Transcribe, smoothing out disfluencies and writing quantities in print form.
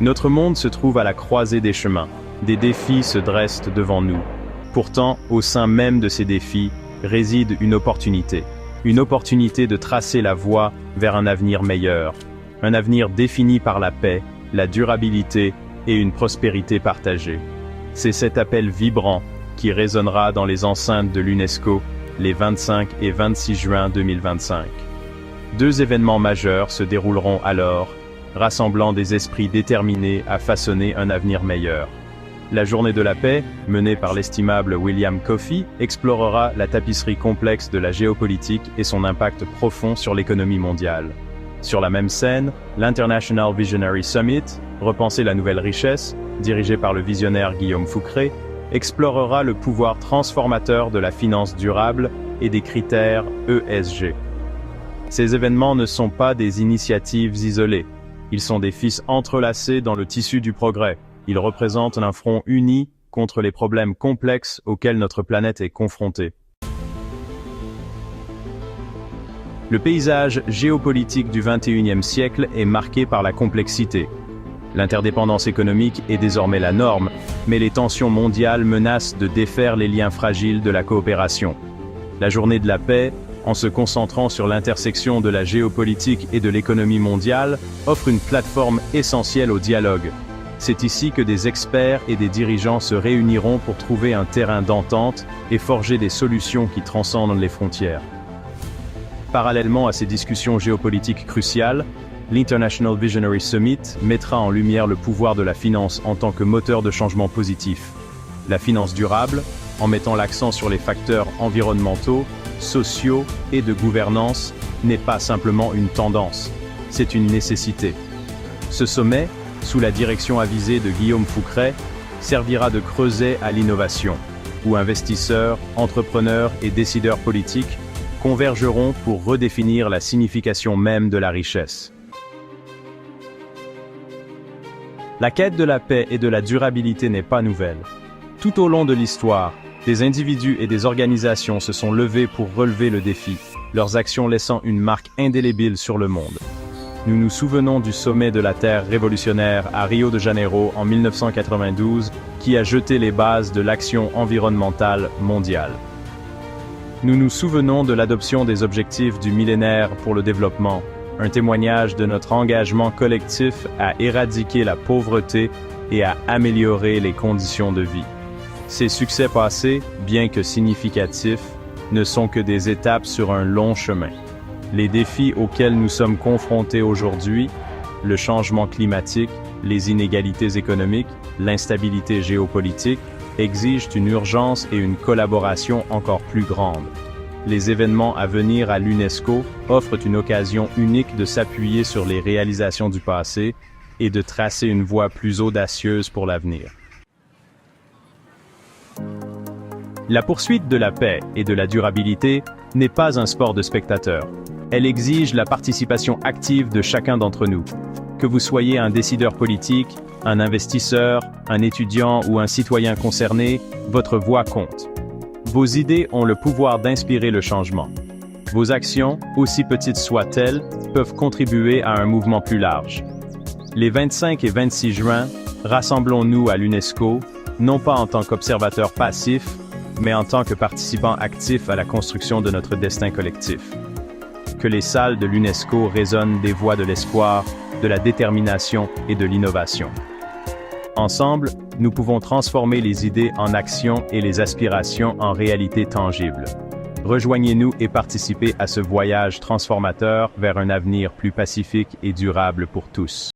Notre monde se trouve à la croisée des chemins. Des défis se dressent devant nous. Pourtant, au sein même de ces défis, réside une opportunité. Une opportunité de tracer la voie vers un avenir meilleur. Un avenir défini par la paix, la durabilité et une prospérité partagée. C'est cet appel vibrant qui résonnera dans les enceintes de l'UNESCO les 25 et 26 juin 2025. Deux événements majeurs se dérouleront alors, rassemblant des esprits déterminés à façonner un avenir meilleur. La Journée de la paix, menée par l'estimable William Coffey, explorera la tapisserie complexe de la géopolitique et son impact profond sur l'économie mondiale. Sur la même scène, l'International Visionary Summit, Repenser la nouvelle richesse, dirigé par le visionnaire Guillaume Fouquet, explorera le pouvoir transformateur de la finance durable et des critères ESG. Ces événements ne sont pas des initiatives isolées. Ils sont des fils entrelacés dans le tissu du progrès. Ils représentent un front uni contre les problèmes complexes auxquels notre planète est confrontée. Le paysage géopolitique du XXIe siècle est marqué par la complexité. L'interdépendance économique est désormais la norme, mais les tensions mondiales menacent de défaire les liens fragiles de la coopération. La Journée de la paix, en se concentrant sur l'intersection de la géopolitique et de l'économie mondiale, offre une plateforme essentielle au dialogue. C'est ici que des experts et des dirigeants se réuniront pour trouver un terrain d'entente et forger des solutions qui transcendent les frontières. Parallèlement à ces discussions géopolitiques cruciales, l'International Visionary Summit mettra en lumière le pouvoir de la finance en tant que moteur de changement positif. La finance durable, en mettant l'accent sur les facteurs environnementaux, sociaux et de gouvernance, n'est pas simplement une tendance, c'est une nécessité. Ce sommet, sous la direction avisée de Guillaume Fouquet, servira de creuset à l'innovation, où investisseurs, entrepreneurs et décideurs politiques convergeront pour redéfinir la signification même de la richesse. La quête de la paix et de la durabilité n'est pas nouvelle. Tout au long de l'histoire, des individus et des organisations se sont levés pour relever le défi, leurs actions laissant une marque indélébile sur le monde. Nous nous souvenons du sommet de la Terre révolutionnaire à Rio de Janeiro en 1992, qui a jeté les bases de l'action environnementale mondiale. Nous nous souvenons de l'adoption des objectifs du millénaire pour le développement, un témoignage de notre engagement collectif à éradiquer la pauvreté et à améliorer les conditions de vie. Ces succès passés, bien que significatifs, ne sont que des étapes sur un long chemin. Les défis auxquels nous sommes confrontés aujourd'hui, le changement climatique, les inégalités économiques, l'instabilité géopolitique, exigent une urgence et une collaboration encore plus grande. Les événements à venir à l'UNESCO offrent une occasion unique de s'appuyer sur les réalisations du passé et de tracer une voie plus audacieuse pour l'avenir. La poursuite de la paix et de la durabilité n'est pas un sport de spectateurs. Elle exige la participation active de chacun d'entre nous. Que vous soyez un décideur politique, un investisseur, un étudiant ou un citoyen concerné, votre voix compte. Vos idées ont le pouvoir d'inspirer le changement. Vos actions, aussi petites soient-elles, peuvent contribuer à un mouvement plus large. Les 25 et 26 juin, rassemblons-nous à l'UNESCO, non pas en tant qu'observateurs passifs, mais en tant que participants actifs à la construction de notre destin collectif. Que les salles de l'UNESCO résonnent des voix de l'espoir, de la détermination et de l'innovation. Ensemble, nous pouvons transformer les idées en actions et les aspirations en réalité tangible. Rejoignez-nous et participez à ce voyage transformateur vers un avenir plus pacifique et durable pour tous.